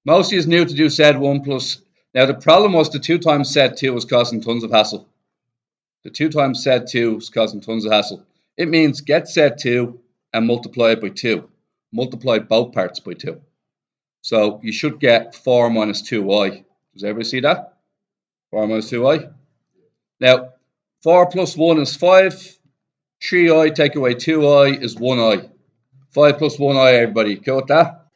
Most of you knew to do Z1 plus. Now the problem was the 2 times Z2 was causing tons of hassle. The 2 times Z2 is causing tons of hassle. It means get Z2 and multiply it by 2. Multiply both parts by 2. So you should get 4 minus 2y. Does everybody see that? 4 minus 2y. Now, 4 plus 1 is 5. 3i take away 2i is 1i. 5 plus 1i, everybody. Go with that.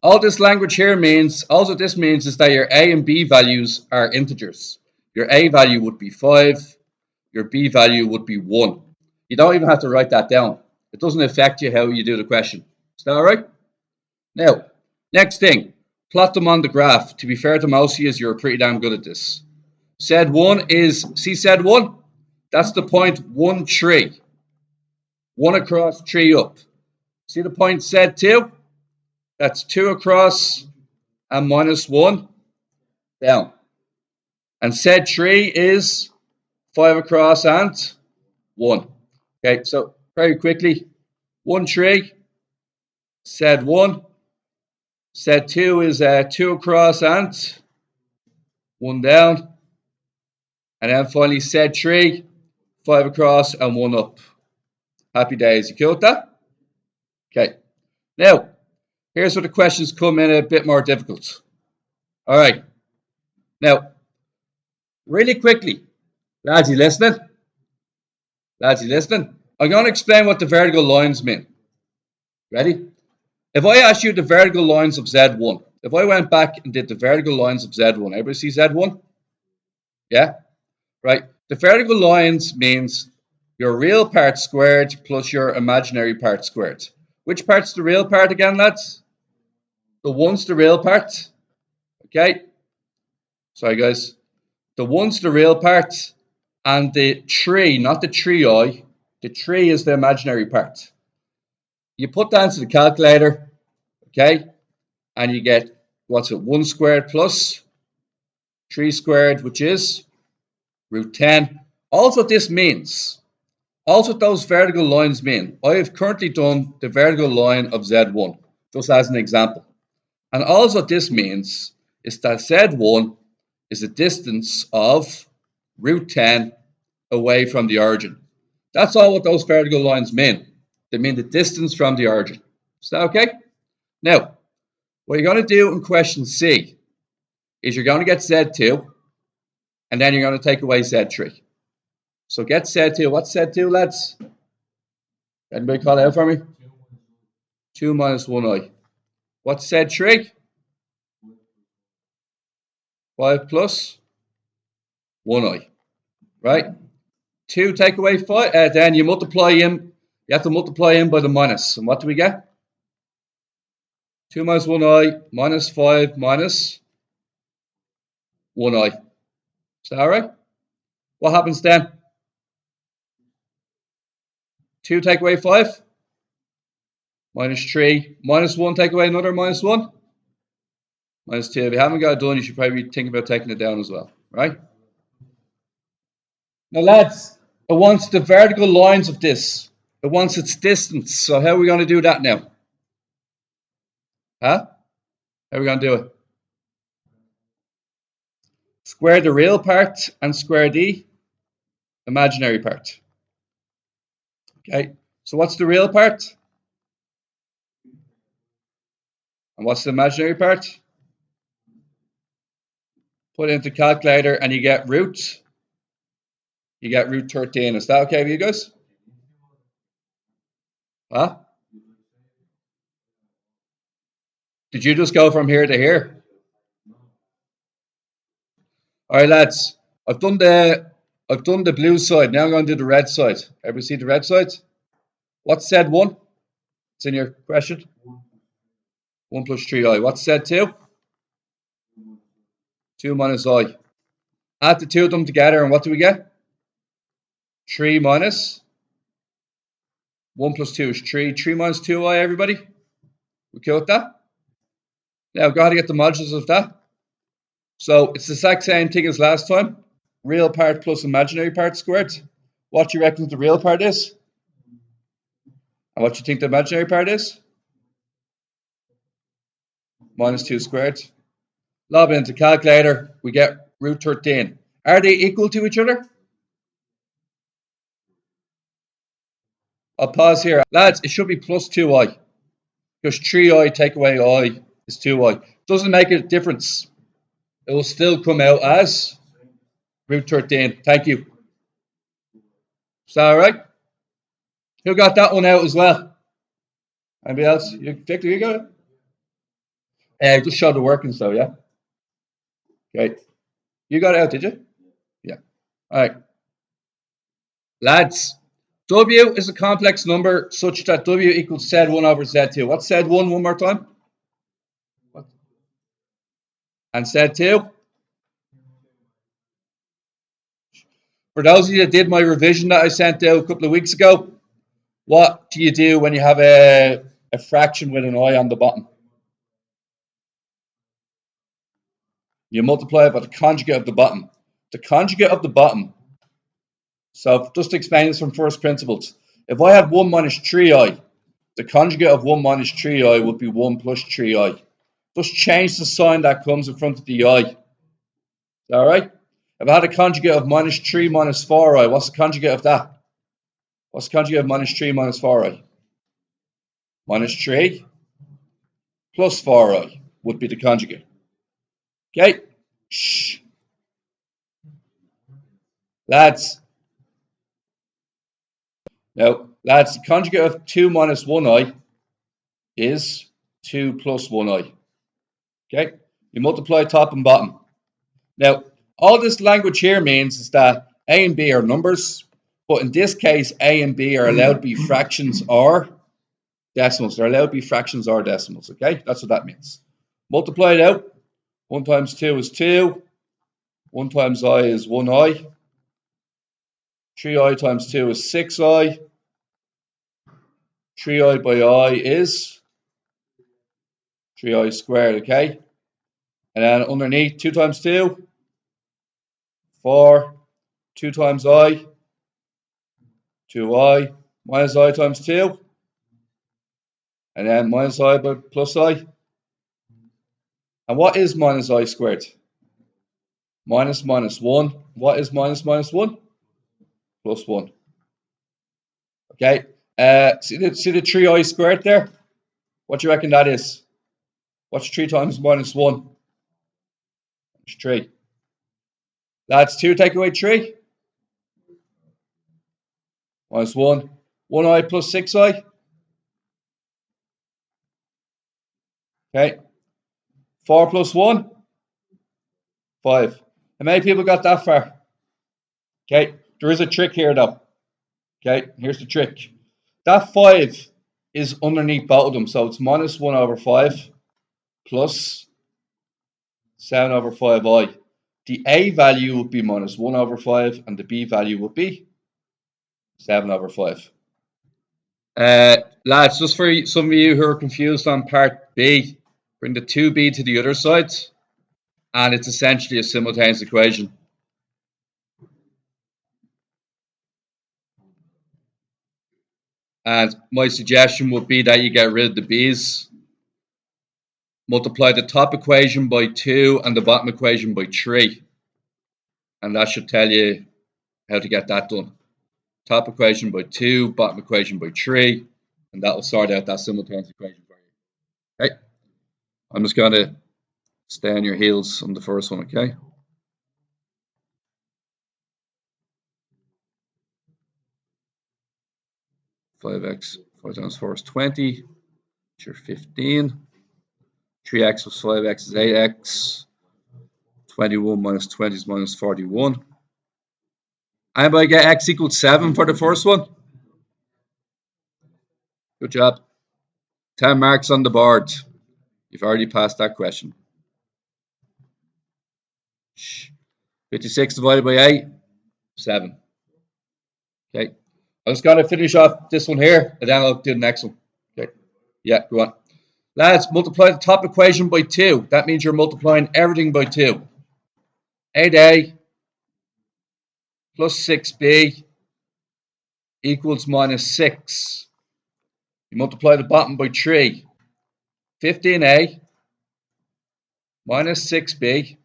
All this language here means, also this means is that your a and b values are integers. Your a value would be 5. Your b value would be 1. You don't even have to write that down. It doesn't affect you how you do the question. Is that all right? Now, next thing, plot them on the graph. To be fair to most of you, you're pretty damn good at this. Z1 is, see Z1? That's the point 1, 3. 1 across, 3 up. See the point Z2? That's 2 across and minus 1 down. And Z3 is 5 across and 1. Okay, so very quickly, 1, 3, Z1. Z2 is 2 across and 1 down. And then finally Z3, 5 across and 1 up. Happy days. You cool with that? Okay. Now, here's where the questions come in a bit more difficult. All right. Now, really quickly, lads, you listening? Lads, you listening? I'm going to explain what the vertical lines mean. Ready? If I asked you the vertical lines of Z1, if I went back and did the vertical lines of Z1, everybody see Z1? Yeah? Right. The vertical lines means your real part squared plus your imaginary part squared. Which part's the real part again, lads? The 1's the real part. Okay. Sorry, guys. The 1's the real part. And the 3, not the 3i, the 3 is the imaginary part. You put that into the calculator, okay, and you get, what's it, 1 squared plus 3 squared, which is root 10. Also, this means, also those vertical lines mean, I have currently done the vertical line of Z1, just as an example. And also this means is that Z1 is a distance of root 10 away from the origin. That's all what those vertical lines mean. They mean the distance from the origin. Is that okay? Now, what you're going to do in question C is you're going to get Z2, and then you're going to take away Z3. So get Z2. What's Z2, lads? Anybody call it out for me? 2 minus 1i. What's Z3? 5 plus 1i. Right? 2 take away 5. Then you multiply him. You have to multiply him by the minus. And what do we get? 2 minus 1i minus 5 minus 1i. Is that all right? What happens then? 2 take away 5. Minus 3. Minus 1 take away another minus 1. Minus 2. If you haven't got it done, you should probably think about taking it down as well. Right? Now, lads, it wants the vertical lines of this. It wants its distance. So how are we going to do that now? Huh? How are we going to do it? Square the real part and square the imaginary part. Okay, so what's the real part? And what's the imaginary part? Put it into the calculator and you get root 13. Is that okay with you guys? Huh? Did you just go from here to here? All right, lads. I've done the blue side. Now I'm going to do the red side. Everybody see the red side? What's Z1? It's in your question. 1 plus 3i. What's Z2? 2 minus I. Add the two of them together, and what do we get? 3 minus 1 plus 2 is 3. 3 minus 2i, everybody? We cool with that? Now, I've got to get the modulus of that. So, it's the exact same thing as last time. Real part plus imaginary part squared. What do you reckon the real part is? And what do you think the imaginary part is? minus 2 squared. Lob it into calculator, we get root 13. Are they equal to each other? I'll pause here. Lads, it should be plus 2i. Because 3i take away I is 2i. Doesn't make a difference. It will still come out as root 13. Thank you. Is that all right? Who got that one out as well? Anybody else? Victor, you got it? Just show the workings though, yeah? Okay. You got it out, did you? Yeah. All right. Lads, W is a complex number such that W equals Z1 over Z2. What's Z1 one more time? What? And Z2? For those of you that did my revision that I sent out a couple of weeks ago, what do you do when you have a fraction with an I on the bottom? You multiply it by the conjugate of the bottom. The conjugate of the bottom. So just to explain this from first principles. If I have 1 minus 3i, the conjugate of 1 minus 3i would be 1 plus 3i. Just change the sign that comes in front of the I. All right? If I had a conjugate of minus 3 minus 4i, what's the conjugate of that? What's the conjugate of minus 3 minus 4i? Minus 3 plus 4i would be the conjugate. Okay? Shh. Lads. Now, lads, the conjugate of 2 minus 1i is 2 plus 1i. Okay? You multiply top and bottom. Now, all this language here means is that A and B are numbers, but in this case, A and B are allowed to be fractions or decimals. They're allowed to be fractions or decimals, okay? That's what that means. Multiply it out. 1 times 2 is 2. 1 times I is 1i. 3i times 2 is 6i. 3i by I is 3i squared, okay? And then underneath, 2 times 2, 4. 2 times I, 2i, minus I times 2. And then minus I by plus I. And what is minus I squared? Minus minus 1. What is minus minus 1? Plus 1. Okay. See the 3i squared there? What do you reckon that is? What's 3 times minus 1? It's 3. That's 2 take away 3. Minus 1. 1i plus 6i. Okay. 4 plus 1? 5. How many people got that far? Okay. There is a trick here though. Okay. Here's the trick. That 5 is underneath both of them. So it's minus 1 over 5 plus 7 over 5i. The A value would be minus 1 over 5 and the B value would be 7 over 5. Lads, just for some of you who are confused on part B, bring the 2b to the other side and it's essentially a simultaneous equation. And my suggestion would be that you get rid of the b's, multiply the top equation by 2 and the bottom equation by 3. And that should tell you how to get that done. Top equation by 2, bottom equation by 3, and that will sort out that simultaneous equation for you. Okay, I'm just going to stay on your heels on the first one, okay? Five x, 5 times 4 is 20, which are 15. 3x plus 5x is 8x. 21 minus 20 is minus 41. Anybody get x equals 7 for the first one? Good job. 10 marks on the board. You've already passed that question. 56 divided by 8, 7. Okay. I'm just going to finish off this one here, and then I'll do the next one. Okay. Yeah, go on. Lads, multiply the top equation by 2. That means you're multiplying everything by 2. 8a plus 6b equals minus 6. You multiply the bottom by 3. 15a minus 6b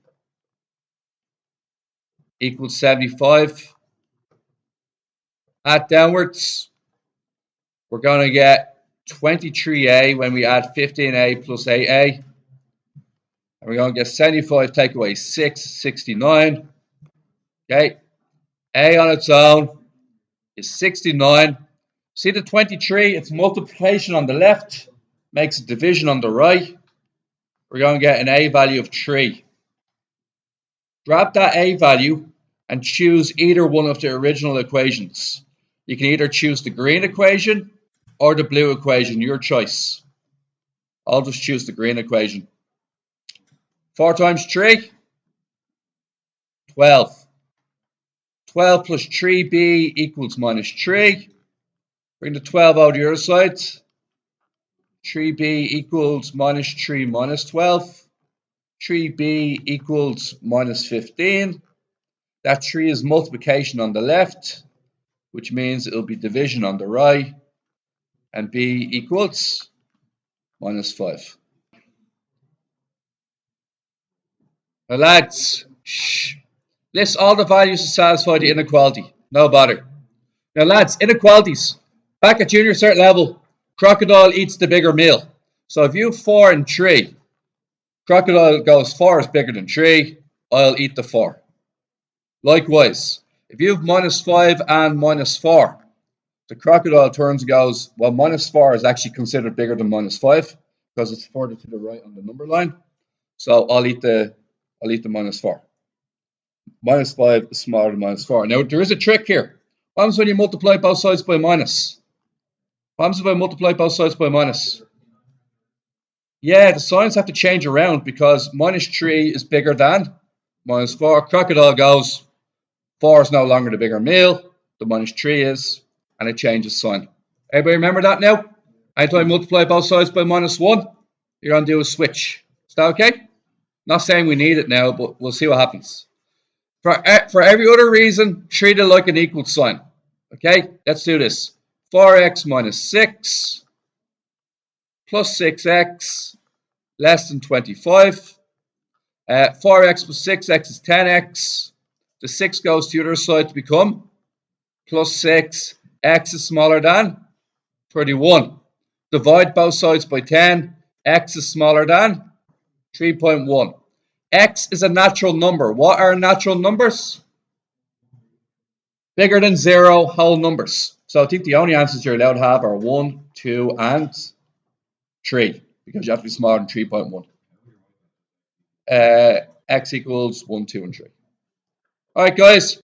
equals 75. Add downwards, we're going to get 23a when we add 15a plus 8a. And we're going to get 75 take away 6, 69. Okay, a on its own is 69. See the 23, it's multiplication on the left, makes a division on the right. We're going to get an a value of 3. Grab that a value and choose either one of the original equations. You can either choose the green equation or the blue equation, your choice. I'll just choose the green equation. 4 times 3, 12. 12 plus 3b equals minus 3. Bring the 12 out the other side. 3b equals minus 3 minus 12. 3b equals minus 15. That 3 is multiplication on the left, which means it'll be division on the right. And b equals minus 5. Now lads, list all the values to satisfy the inequality. No bother. Now lads, inequalities. Back at junior cert level, crocodile eats the bigger meal. So if you have 4 and 3, crocodile goes 4 is bigger than 3, I'll eat the 4. Likewise, if you have minus 5 and minus 4, the crocodile turns and goes, well, minus 4 is actually considered bigger than minus 5 because it's further to the right on the number line. So I'll eat the minus 4. Minus 5 is smaller than minus 4. Now, there is a trick here. What happens when you multiply both sides by minus? What happens if I multiply both sides by minus? Yeah, the signs have to change around because minus 3 is bigger than minus 4. Crocodile goes, 4 is no longer the bigger meal. The minus 3 is, and it changes sign. Everybody remember that now? Anytime I multiply both sides by minus 1, you're going to do a switch. Is that okay? Not saying we need it now, but we'll see what happens. For every other reason, treat it like an equal sign. Okay, let's do this. 4x minus 6 plus 6x less than 25. 4x plus 6x is 10x. The 6 goes to the other side to become plus 6. X is smaller than 31. Divide both sides by 10. X is smaller than 3.1. X is a natural number. What are natural numbers? Bigger than 0 whole numbers. So I think the only answers you're allowed to have are 1, 2, and 3, because you have to be smaller than 3.1. X equals 1, 2, and 3. All right, guys.